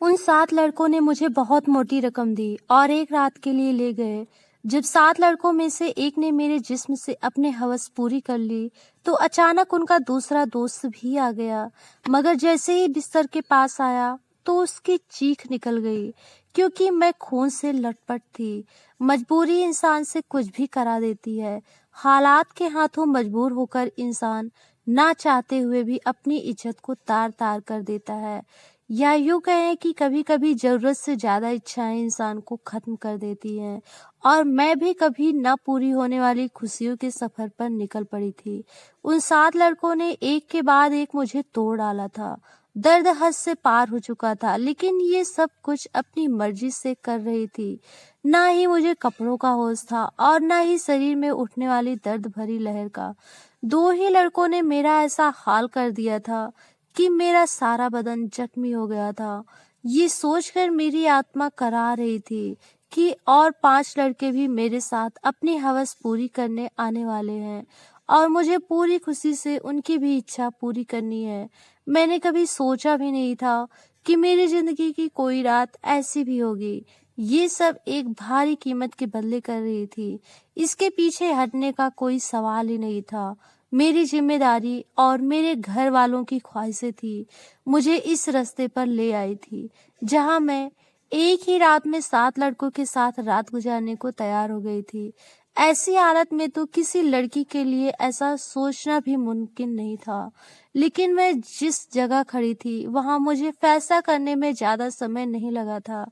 उन 7 लड़कों ने मुझे बहुत मोटी रकम दी और एक रात के लिए ले गए। जब 7 लड़कों में से एक ने मेरे जिस्म से अपनी हवस पूरी कर ली, तो अचानक उनका दूसरा दोस्त भी आ गया। मगर जैसे ही बिस्तर के पास आया, तो उसकी चीख निकल गई, क्योंकि मैं खून से लटपट थी। मजबूरी इंसान से कुछ भी करा देती है। हालात के हाथों मजबूर होकर इंसान ना चाहते हुए भी अपनी इज्जत को तार-तार कर देता है। या यूँ कहें कि कभी-कभी ज़रूरत से ज़्यादा इच्छाएं इंसान को ख़त्म कर देती हैं। और मैं भी कभी ना पूरी होने वाली खुशियों के सफ़र पर निकल पड़ी थी। उन 7 लड़कों ने एक के बाद एक मुझे तोड़ डाला था। दर्द हद से पार हो चुका था, लेकिन ये सब कुछ अपनी मर्जी से कर रही थी। ना ही मुझे कपड़ों का होश था और ना ही शरीर में उठने वाली दर्द भरी लहर का। 2 ही लड़कों ने मेरा ऐसा हाल कर दिया था कि मेरा सारा बदन जख्मी हो गया था। ये सोचकर मेरी आत्मा करा रही थी कि और 5 लड़के भी मेरे साथ अपनी हवस पूरी करने आने वाले हैं और मुझे पूरी खुशी से उनकी भी इच्छा पूरी करनी है। मैंने कभी सोचा भी नहीं था कि मेरी जिंदगी की कोई रात ऐसी भी होगी। ये सब एक भारी कीमत के बदले कर रही थी। इसके पीछे हटने का कोई सवाल ही नहीं था। मेरी जिम्मेदारी और मेरे घर वालों की ख्वाहिशें थी, मुझे इस रास्ते पर ले आई थी, जहां मैं एक ही रात में 7 लड़कों के साथ रात गुजारने को तैयार हो गई थी। ऐसी हालत में तो किसी लड़की के लिए ऐसा सोचना भी मुमकिन नहीं था। लेकिन मैं जिस जगह खड़ी थी, वहां मुझे फैसला करने में ज्यादा समय नहीं लगा था।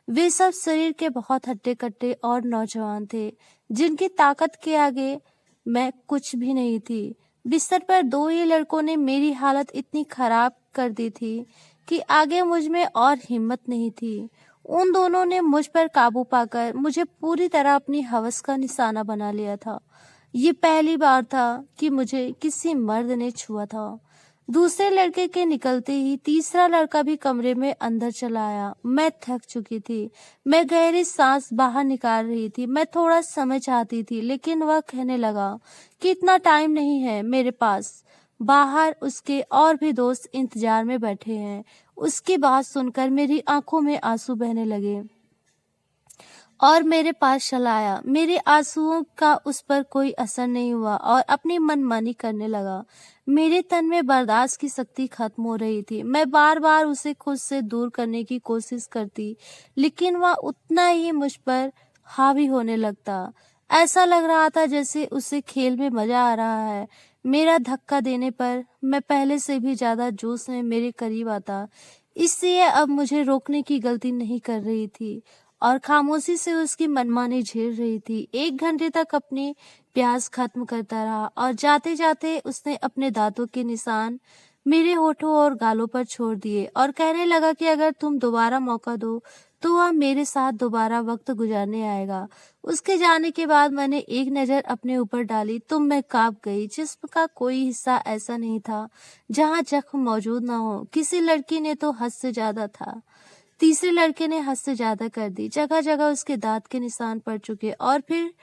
वे सब शरीर के बहुत हट्टे-कट्टे और नौजवान थे, जिनकी ताकत के आगे मैं कुछ भी नहीं थी। बिस्तर पर 2 ही लड़कों ने मेरी हालत इतनी खराब कर दी थी कि आगे मुझ में और हिम्मत नहीं थी। उन दोनों ने मुझ पर काबू पाकर मुझे पूरी तरह अपनी हवस का निशाना बना लिया था। ये पहली बार था कि मुझे किसी मर्द ने छुआ था। दूसरे लड़के के निकलते ही तीसरा लड़का भी कमरे में अंदर चला आया। मैं थक चुकी थी। मैं गहरी सांस बाहर निकाल रही थी। मैं थोड़ा समय चाहती थी, लेकिन वह कहने लगा कि इतना टाइम नहीं है मेरे पास। बाहर उसके और भी दोस्त इंतजार में बैठे हैं। उसकी बात सुनकर मेरी आंखों में आंसू बहने लगे और मेरे पास चला आया। मेरे आंसुओं का उस पर कोई असर नहीं हुआ और अपनी मनमानी करने लगा। मेरे तन में बर्दाश्त की शक्ति खत्म हो रही थी। मैं बार बार उसे खुद से दूर करने की कोशिश करती, लेकिन वह उतना ही मुझ पर हावी होने लगता। ऐसा लग रहा था जैसे उसे खेल में मजा आ रहा है। मेरा धक्का देने पर मैं पहले से भी ज्यादा जोश में मेरे करीब आता, इसलिए अब मुझे रोकने की गलती नहीं कर रही थी और खामोशी से उसकी मनमानी झेल रही थी। 1 घंटे तक अपनी प्यास खत्म करता रहा और जाते जाते उसने अपने दांतों के निशान मेरे होठों और गालों पर छोड़ दिए और कहने लगा कि अगर तुम दोबारा मौका दो तो वह मेरे साथ दोबारा वक्त गुजारने आएगा। उसके जाने के बाद मैंने एक नजर अपने ऊपर डाली तो मैं कांप गई। जिस्म का कोई हिस्सा ऐसा नहीं था जहां जख्म मौजूद ना हो। किसी लड़की ने तो हद से ज्यादा था। तीसरे लड़के ने हद से ज्यादा कर दी। जगह जगह उसके दांत के निशान पड़ चुके और फिर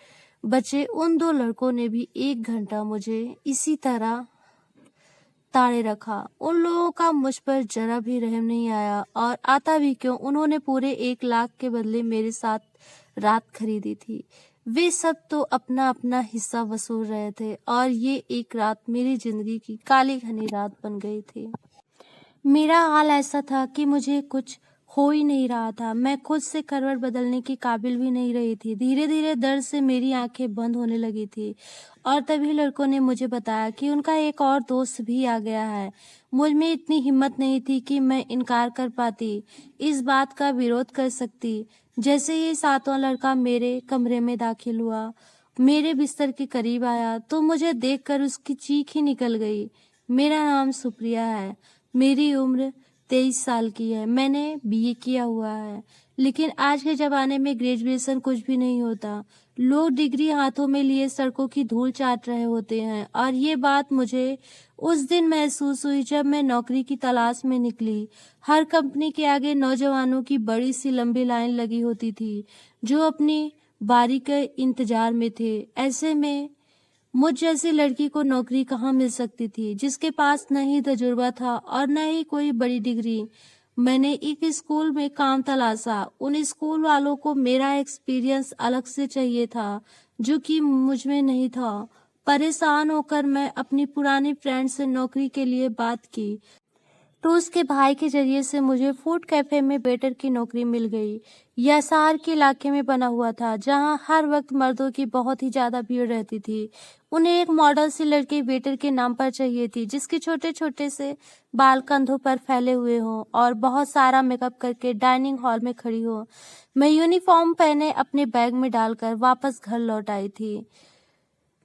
बचे उन 2 लड़कों ने भी 1 घंटा मुझे इसी तरह ताड़े रखा। उन लोगों का मुझ पर जरा भी रहम नहीं आया और आता भी क्यों, उन्होंने पूरे 1 लाख के बदले मेरे साथ रात खरीदी थी। वे सब तो अपना अपना हिस्सा वसूल रहे थे और ये एक रात मेरी जिंदगी की काली घनी रात बन गई थी। मेरा हाल ऐसा था कि मुझे कुछ हो ही नहीं रहा था। मैं खुद से करवट बदलने की काबिल भी नहीं रही थी। धीरे धीरे दर्द से मेरी आंखें बंद होने लगी थी और तभी लड़कों ने मुझे बताया कि उनका एक और दोस्त भी आ गया है। मुझ में इतनी हिम्मत नहीं थी कि मैं इनकार कर पाती, इस बात का विरोध कर सकती। जैसे ही 7वां लड़का मेरे कमरे में दाखिल हुआ, मेरे बिस्तर के करीब आया, तो मुझे देखकर उसकी चीख ही निकल गई। मेरा नाम सुप्रिया है। मेरी उम्र 23 साल की है। मैंने बीए किया हुआ है, लेकिन आज के जमाने में ग्रेजुएशन कुछ भी नहीं होता। लोग डिग्री हाथों में लिए सड़कों की धूल चाट रहे होते हैं और ये बात मुझे उस दिन महसूस हुई जब मैं नौकरी की तलाश में निकली। हर कंपनी के आगे नौजवानों की बड़ी सी लंबी लाइन लगी होती थी, जो अपनी बारी के इंतजार में थे। ऐसे में मुझ जैसी लड़की को नौकरी कहाँ मिल सकती थी, जिसके पास न ही तजुर्बा था और न ही कोई बड़ी डिग्री। मैंने एक स्कूल में काम तलाशा। उन स्कूल वालों को मेरा एक्सपीरियंस अलग से चाहिए था, जो कि मुझ में नहीं था। परेशान होकर मैं अपनी पुरानी फ्रेंड से नौकरी के लिए बात की, तो उसके भाई के जरिए से मुझे फूड कैफे में वेटर की नौकरी मिल गई। यह शहर के इलाके में बना हुआ था, जहां हर वक्त मर्दों की बहुत ही ज्यादा भीड़ रहती थी। उन्हें एक मॉडल सी लड़की वेटर के नाम पर चाहिए थी, जिसके छोटे छोटे से बाल कंधों पर फैले हुए हों और बहुत सारा मेकअप करके डाइनिंग हॉल में खड़ी हो। मैं यूनिफॉर्म पहने अपने बैग में डालकर वापस घर लौट आई थी।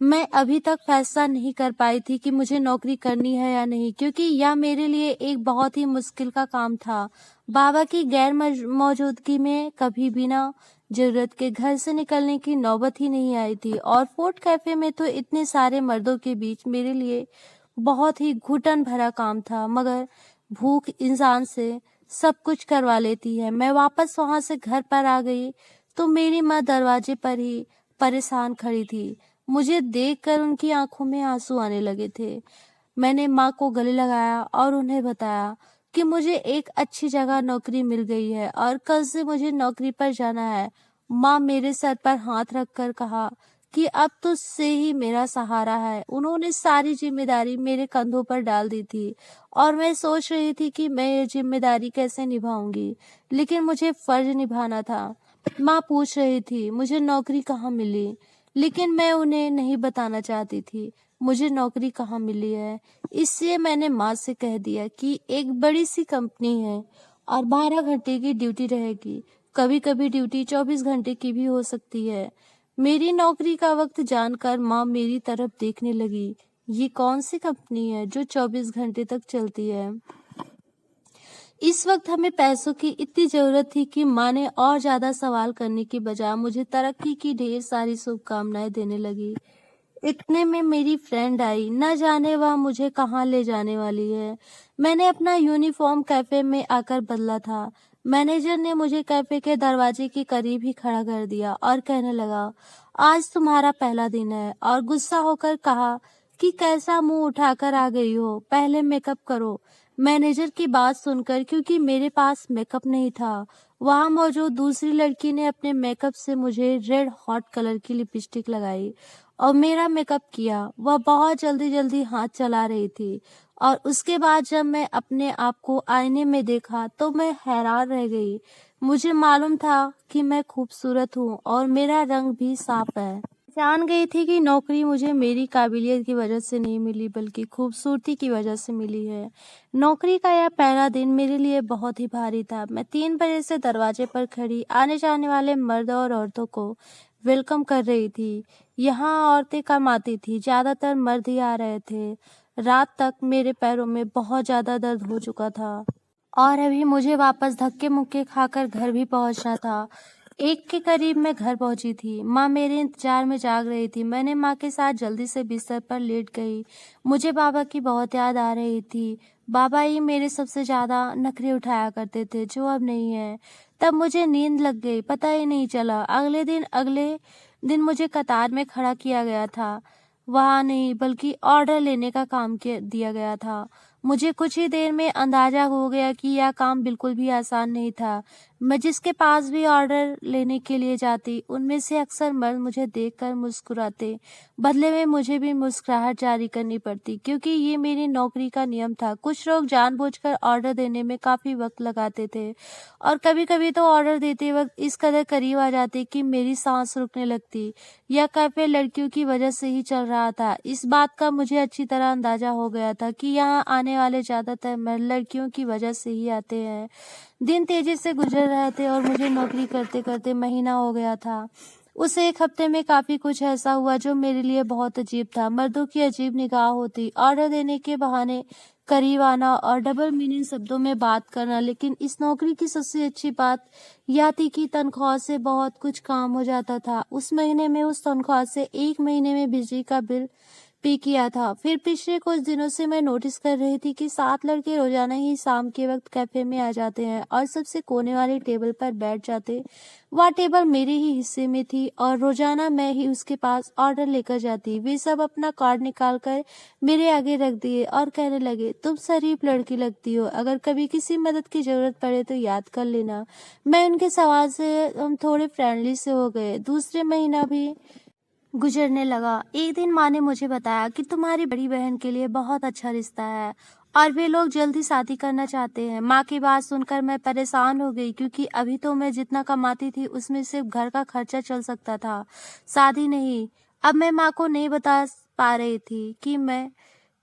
मैं अभी तक फैसला नहीं कर पाई थी कि मुझे नौकरी करनी है या नहीं, क्योंकि यह मेरे लिए एक बहुत ही मुश्किल का काम था। बाबा की गैर मौजूदगी में कभी बिना जरूरत के घर से निकलने की नौबत ही नहीं आई थी, और फूड कैफे में तो इतने सारे मर्दों के बीच मेरे लिए बहुत ही घुटन भरा काम था। मगर भूख इंसान से सब कुछ करवा लेती है। मैं वापस वहां से घर पर आ गई तो मेरी माँ दरवाजे पर ही परेशान खड़ी थी। मुझे देखकर उनकी आंखों में आंसू आने लगे थे। मैंने माँ को गले लगाया और उन्हें बताया कि मुझे एक अच्छी जगह नौकरी मिल गई है और कल से मुझे नौकरी पर जाना है। माँ मेरे सर पर हाथ रखकर कहा कि अब तुझसे ही मेरा सहारा है। उन्होंने सारी जिम्मेदारी मेरे कंधों पर डाल दी थी और मैं सोच रही थी कि मैं ये जिम्मेदारी कैसे निभाऊंगी, लेकिन मुझे फर्ज निभाना था। माँ पूछ रही थी मुझे नौकरी कहाँ मिली, लेकिन मैं उन्हें नहीं बताना चाहती थी मुझे नौकरी कहाँ मिली है। इसलिए मैंने माँ से कह दिया कि एक बड़ी सी कंपनी है और 12 घंटे की ड्यूटी रहेगी। कभी कभी ड्यूटी 24 घंटे की भी हो सकती है। मेरी नौकरी का वक्त जानकर माँ मेरी तरफ देखने लगी। ये कौन सी कंपनी है जो 24 घंटे तक चलती है? इस वक्त हमें पैसों की इतनी जरूरत थी कि माँ ने और ज्यादा सवाल करने की बजाय मुझे तरक्की की ढेर सारी शुभकामनाएं देने लगी। इतने में मेरी फ्रेंड आई, न जाने वह मुझे कहाँ ले जाने वाली है। मैंने अपना यूनिफॉर्म कैफे में आकर बदला था। मैनेजर ने मुझे कैफे के दरवाजे के करीब ही खड़ा कर दिया और कहने लगा, आज तुम्हारा पहला दिन है, और गुस्सा होकर कहा कि कैसा मुंह उठाकर आ गई हो, पहले मेकअप करो। मैनेजर की बात सुनकर, क्योंकि मेरे पास मेकअप नहीं था, वहां मौजूद दूसरी लड़की ने अपने मेकअप से मुझे रेड हॉट कलर की लिपस्टिक लगाई और मेरा मेकअप किया। वह बहुत जल्दी जल्दी हाथ चला रही थी, और उसके बाद जब मैं अपने आप को आईने में देखा तो मैं हैरान रह गई। मुझे मालूम था कि मैं खूबसूरत हूँ और मेरा रंग भी साफ है। जान गई थी कि नौकरी मुझे मेरी काबिलियत की वजह से नहीं मिली, बल्कि खूबसूरती की वजह से मिली है। नौकरी का यह पहला दिन मेरे लिए बहुत ही भारी था। मैं 3 बजे से दरवाजे पर खड़ी आने जाने वाले मर्द और औरतों को वेलकम कर रही थी। यहाँ औरतें कम आती थी, ज्यादातर मर्द ही आ रहे थे। रात तक मेरे पैरों में बहुत ज्यादा दर्द हो चुका था और अभी मुझे वापस धक्के मुक्के खाकर घर भी पहुंचना था। 1 के करीब मैं घर पहुंची थी। माँ मेरे इंतजार में जाग रही थी। मैंने माँ के साथ जल्दी से बिस्तर पर लेट गई। मुझे बाबा की बहुत याद आ रही थी। बाबा ही मेरे सबसे ज्यादा नखरे उठाया करते थे, जो अब नहीं है। तब मुझे नींद लग गई, पता ही नहीं चला। अगले दिन मुझे कतार में खड़ा किया गया था। वहाँ नहीं, बल्कि ऑर्डर लेने का काम दिया गया था। मुझे कुछ ही देर में अंदाजा हो गया कि यह काम बिल्कुल भी आसान नहीं था। मैं जिसके पास भी ऑर्डर लेने के लिए जाती, उनमें से अक्सर मर्द मुझे देखकर मुस्कुराते। बदले में मुझे भी मुस्कुराहट जारी करनी पड़ती, क्योंकि ये मेरी नौकरी का नियम था। कुछ लोग जानबूझकर ऑर्डर देने में काफी वक्त लगाते थे, और कभी कभी तो ऑर्डर देते वक्त इस कदर करीब आ जाते कि मेरी सांस रुकने लगती। यह कैफे लड़कियों की वजह से ही चल रहा था। इस बात का मुझे अच्छी तरह अंदाजा हो गया था कि यहाँ आने वाले ज्यादातर मर्द लड़कियों की वजह से ही आते हैं। दिन तेजी से गुजर रहे थे और मुझे नौकरी करते करते महीना हो गया था। उस 1 हफ्ते में काफी कुछ ऐसा हुआ जो मेरे लिए बहुत अजीब था। मर्दों की अजीब निगाह होती, ऑर्डर देने के बहाने करीब आना और डबल मीनिंग शब्दों में बात करना। लेकिन इस नौकरी की सबसे अच्छी बात यह थी कि तनख्वाह से बहुत कुछ काम हो जाता था। उस महीने में उस तनख्वाह से 1 महीने में बिजली का बिल पे किया था। फिर पिछले कुछ दिनों से मैं नोटिस कर रही थी कि 7 लड़के रोजाना ही शाम के वक्त कैफे में आ जाते हैं और सबसे कोने वाली टेबल पर बैठ जाते। वह टेबल मेरे ही हिस्से में थी और रोजाना मैं ही उसके पास ऑर्डर लेकर जाती। वे सब अपना कार्ड निकाल कर मेरे आगे रख दिए और कहने लगे, तुम शरीफ लड़की लगती हो, अगर कभी किसी मदद की जरूरत पड़े तो याद कर लेना। मैं उनके सवाल से हम थोड़े फ्रेंडली से हो गए। दूसरे महीना भी गुजरने लगा। एक दिन माँ ने मुझे बताया कि तुम्हारी बड़ी बहन के लिए बहुत अच्छा रिश्ता है और वे लोग जल्दी शादी करना चाहते हैं। माँ की बात सुनकर मैं परेशान हो गई, क्योंकि अभी तो मैं जितना कमाती थी उसमें सिर्फ घर का खर्चा चल सकता था, शादी नहीं। अब मैं माँ को नहीं बता पा रही थी कि मैं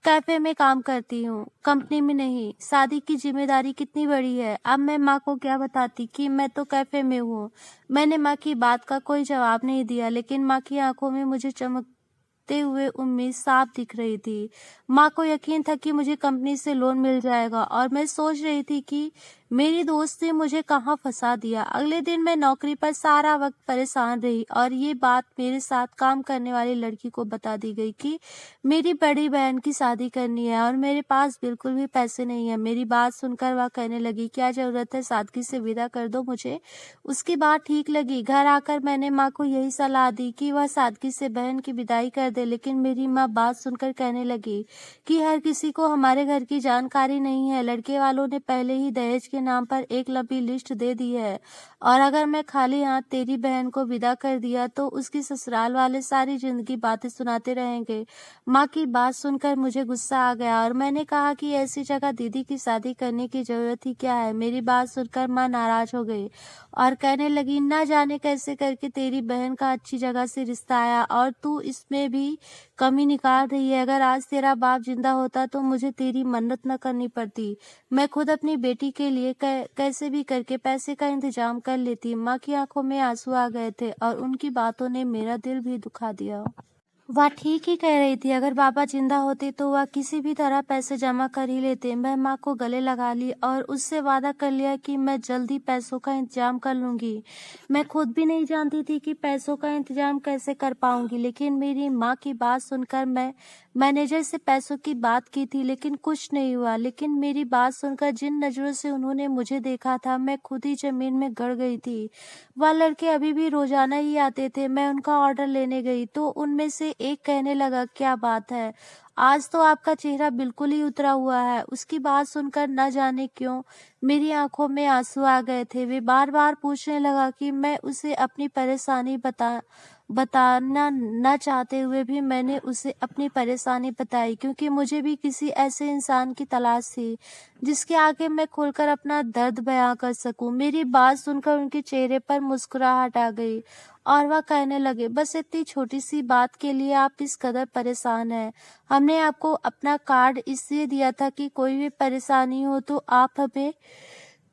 कैफे में काम करती हूँ, कंपनी में नहीं। शादी की जिम्मेदारी कितनी बड़ी है। अब मैं माँ को क्या बताती कि मैं तो कैफे में हूँ। मैंने माँ की बात का कोई जवाब नहीं दिया, लेकिन माँ की आंखों में मुझे चमकते हुए उम्मीद साफ दिख रही थी। माँ को यकीन था कि मुझे कंपनी से लोन मिल जाएगा और मैं सोच रही थी कि मेरी दोस्त ने मुझे कहाँ फंसा दिया। अगले दिन मैं नौकरी पर सारा वक्त परेशान रही और ये बात मेरे साथ काम करने वाली लड़की को बता दी गई कि मेरी बड़ी बहन की शादी करनी है और मेरे पास बिल्कुल भी पैसे नहीं है। मेरी बात सुनकर वह कहने लगी, क्या जरूरत है, सादगी से विदा कर दो मुझे। उसकी बात ठीक लगी। घर आकर मैंने माँ को यही सलाह दी कि वह सादगी से बहन की विदाई कर दे, लेकिन मेरी माँ बात सुनकर कहने लगी कि हर किसी को हमारे घर की जानकारी नहीं है। लड़के वालों ने पहले ही दहेज के नाम पर एक लंबी लिस्ट दे दी है और अगर मैं खाली हाथ तेरी बहन को विदा कर दिया तो उसकी ससुराल वाले सारी जिंदगी बातें सुनाते रहेंगे। माँ की बात सुनकर मुझे गुस्सा आ गया और मैंने कहा कि ऐसी जगह दीदी की शादी करने की जरूरत ही क्या है। मेरी बात सुनकर माँ नाराज हो गई और कहने लगी, ना जाने कैसे करके तेरी बहन का अच्छी जगह से रिश्ता आया और तू इसमें भी कमी निकाल रही है। अगर आज तेरा बाप जिंदा होता तो मुझे तेरी मन्नत न करनी पड़ती। मैं खुद अपनी बेटी के लिए कैसे भी करके पैसे का इंतजाम कर लेती। माँ की आंखों में आंसू आ गए थे और उनकी बातों ने मेरा दिल भी दुखा दिया। वह ठीक ही कह रही थी। अगर पापा जिंदा होते तो वह किसी भी तरह पैसे जमा कर ही लेते। मैं माँ को गले लगा ली और उससे वादा कर लिया कि मैं जल्दी पैसों का इंतजाम कर लूंगी। मैं खुद भी नहीं जानती थी कि पैसों का इंतजाम कैसे कर पाऊंगी, लेकिन मेरी माँ की बात सुनकर मैं मैनेजर से पैसों की बात की थी, लेकिन कुछ नहीं हुआ। लेकिन मेरी बात सुनकर जिन नजरों से उन्होंने मुझे देखा था, मैं खुद ही जमीन में गड़ गई थी। वह लड़के अभी भी रोजाना ही आते थे। मैं उनका ऑर्डर लेने गई तो उनमें से एक कहने लगा, क्या बात है, आज तो आपका चेहरा बिल्कुल ही उतरा हुआ है। उसकी बात सुनकर न जाने क्यों मेरी आंखों में आंसू आ गए थे। वे बार बार पूछने लगा कि मैं उसे अपनी परेशानी बताना न चाहते हुए भी मैंने उसे अपनी परेशानी बताई, क्योंकि मुझे भी किसी ऐसे इंसान की तलाश थी जिसके आगे मैं खुलकर अपना दर्द बयां कर सकूं। मेरी बात सुनकर उनके चेहरे पर मुस्कुराहट आ गई और वह कहने लगे, बस इतनी छोटी सी बात के लिए आप इस कदर परेशान हैं। हमने आपको अपना कार्ड इसलिए दिया था कि कोई भी परेशानी हो तो आप हमें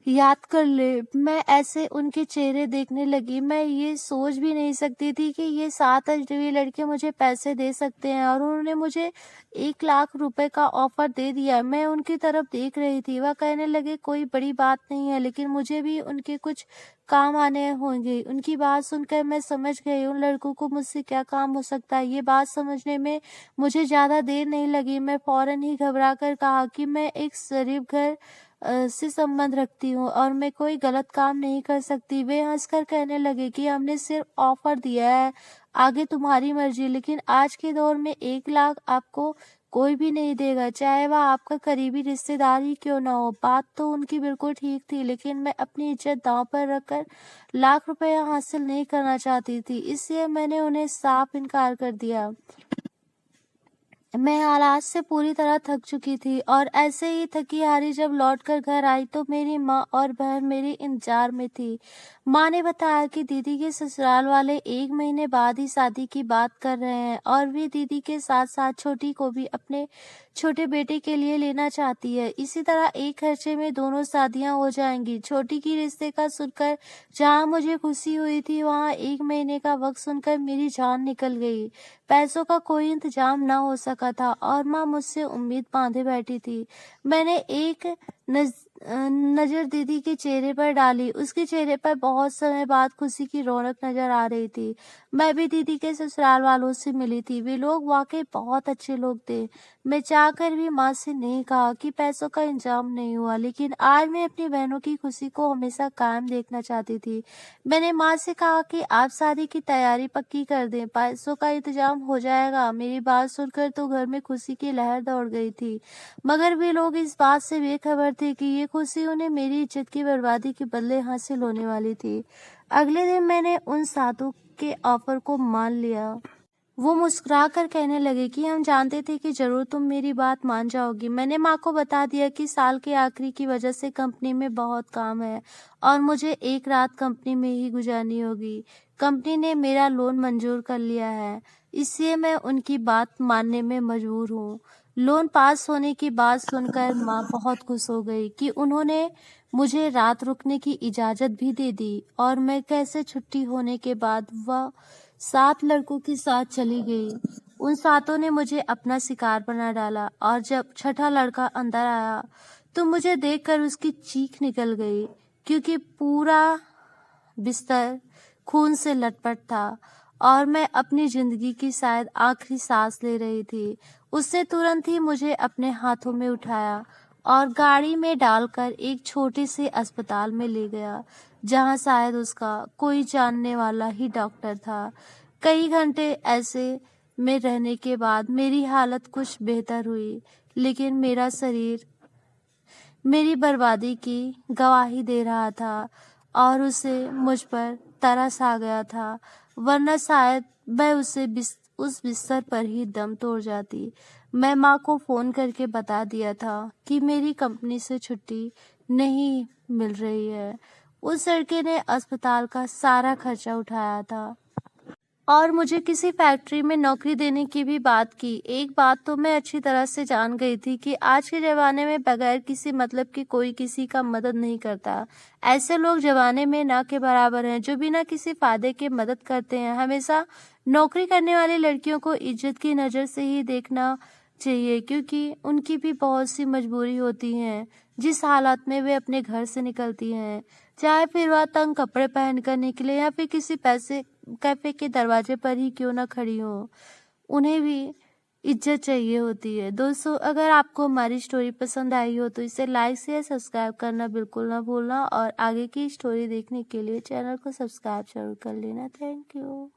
याद कर ले। मैं ऐसे उनके चेहरे देखने लगी। मैं ये सोच भी नहीं सकती थी कि ये 7 अजनबी लड़के मुझे पैसे दे सकते हैं और उन्होंने मुझे 1 लाख रुपए का ऑफर दे दिया। मैं उनकी तरफ देख रही थी। वह कहने लगे, कोई बड़ी बात नहीं है, लेकिन मुझे भी उनके कुछ काम आने होंगे। उनकी बात सुनकर मैं समझ गई उन लड़कों को मुझसे क्या काम हो सकता है। ये बात समझने में मुझे ज्यादा देर नहीं लगी। मैं फौरन ही घबरा कर कहा कि मैं एक शरीफ घर से संबंध रखती हूँ और मैं कोई गलत काम नहीं कर सकती। वे हंसकर कहने लगे कि हमने सिर्फ ऑफर दिया है, आगे तुम्हारी मर्जी। लेकिन आज के दौर में 1 लाख आपको कोई भी नहीं देगा, चाहे वह आपका करीबी रिश्तेदार ही क्यों ना हो। बात तो उनकी बिल्कुल ठीक थी, लेकिन मैं अपनी इज्जत दांव पर रखकर लाख रुपया हासिल नहीं करना चाहती थी, इसलिए मैंने उन्हें साफ इनकार कर दिया। मैं हालात से पूरी तरह थक चुकी थी और ऐसे ही थकी हारी जब लौटकर घर आई तो मेरी माँ और बहन मेरे इंतजार में थी। माँ ने बताया कि दीदी के ससुराल वाले 1 महीने बाद ही शादी की बात कर रहे हैं और वे दीदी के साथ साथ छोटी को भी अपने छोटे बेटे के लिए लेना चाहती है। इसी तरह एक खर्चे में दोनों शादियां हो जाएंगी। छोटी की रिश्ते का सुनकर जहाँ मुझे खुशी हुई थी, वहाँ 1 महीने का वक्त सुनकर मेरी जान निकल गई। पैसों का कोई इंतजाम ना हो सका था और माँ मुझसे उम्मीद बांधे बैठी थी। मैंने एक नज़र दीदी के चेहरे पर डाली। उसके चेहरे पर बहुत समय बाद खुशी की रौनक नज़र आ रही थी। मैं भी दीदी के ससुराल वालों से मिली थी। वे लोग वाकई बहुत अच्छे लोग थे। मैं चाहकर भी माँ से नहीं कहा कि पैसों का इंतजाम नहीं हुआ, लेकिन आज मैं अपनी बहनों की खुशी को हमेशा कायम देखना चाहती थी। मैंने माँ से कहा कि आप शादी की तैयारी पक्की कर दें, पैसों का इंतजाम हो जाएगा। मेरी बात सुनकर तो घर में खुशी की लहर दौड़ गई थी, मगर वे लोग इस बात से बेखबर थे कि ये खुशी उन्हें मेरी इज्जत की बर्बादी के बदले हासिल होने वाली थी। अगले दिन मैंने उन साधु के ऑफर को मान लिया। वो मुस्कुराकर कहने लगे कि हम जानते थे कि जरूर तुम मेरी बात मान जाओगी। मैंने माँ को बता दिया कि साल के आखिरी की वजह से कंपनी में बहुत काम है और मुझे एक रात कंपनी में ही गुजारनी होगी। कंपनी ने मेरा लोन मंजूर कर लिया है, इसलिए मैं उनकी बात मानने में मजबूर हूँ। लोन पास होने की बात सुनकर माँ बहुत खुश हो गई कि उन्होंने मुझे रात रुकने की इजाज़त भी दे दी और मैं कैसे छुट्टी होने के बाद वह 7 लड़कों के साथ चली गई। उन 7 ने मुझे अपना शिकार बना डाला और जब छठा लड़का अंदर आया तो मुझे देखकर उसकी चीख निकल गई, क्योंकि पूरा बिस्तर खून से लटपट था और मैं अपनी जिंदगी की शायद आखिरी सांस ले रही थी। उसने तुरंत ही मुझे अपने हाथों में उठाया और गाड़ी में डालकर एक छोटे से अस्पताल में ले गया, जहां शायद उसका कोई जानने वाला ही डॉक्टर था। कई घंटे ऐसे में रहने के बाद मेरी हालत कुछ बेहतर हुई, लेकिन मेरा शरीर मेरी बर्बादी की गवाही दे रहा था और उसे मुझ पर तरस आ गया था, वरना शायद मैं उस बिस्तर पर ही दम तोड़ जाती। मैं माँ को फ़ोन करके बता दिया था कि मेरी कंपनी से छुट्टी नहीं मिल रही है। उस लड़के ने अस्पताल का सारा खर्चा उठाया था और मुझे किसी फैक्ट्री में नौकरी देने की भी बात की। एक बात तो मैं अच्छी तरह से जान गई थी कि आज के ज़माने में बगैर किसी मतलब के कोई किसी का मदद नहीं करता। ऐसे लोग ज़माने में ना के बराबर हैं जो बिना किसी फ़ायदे के मदद करते हैं। हमेशा नौकरी करने वाली लड़कियों को इज्जत की नज़र से ही देखना चाहिए, क्योंकि उनकी भी बहुत सी मजबूरी होती है जिस हालात में वे अपने घर से निकलती हैं, चाहे फिर वह तंग कपड़े पहनकर निकले या फिर किसी पैसे कैफे के दरवाजे पर ही क्यों ना खड़ी हो, उन्हें भी इज्जत चाहिए होती है। दोस्तों, अगर आपको हमारी स्टोरी पसंद आई हो तो इसे लाइक शेयर सब्सक्राइब करना बिल्कुल ना भूलना और आगे की स्टोरी देखने के लिए चैनल को सब्सक्राइब जरूर कर लेना। Thank you.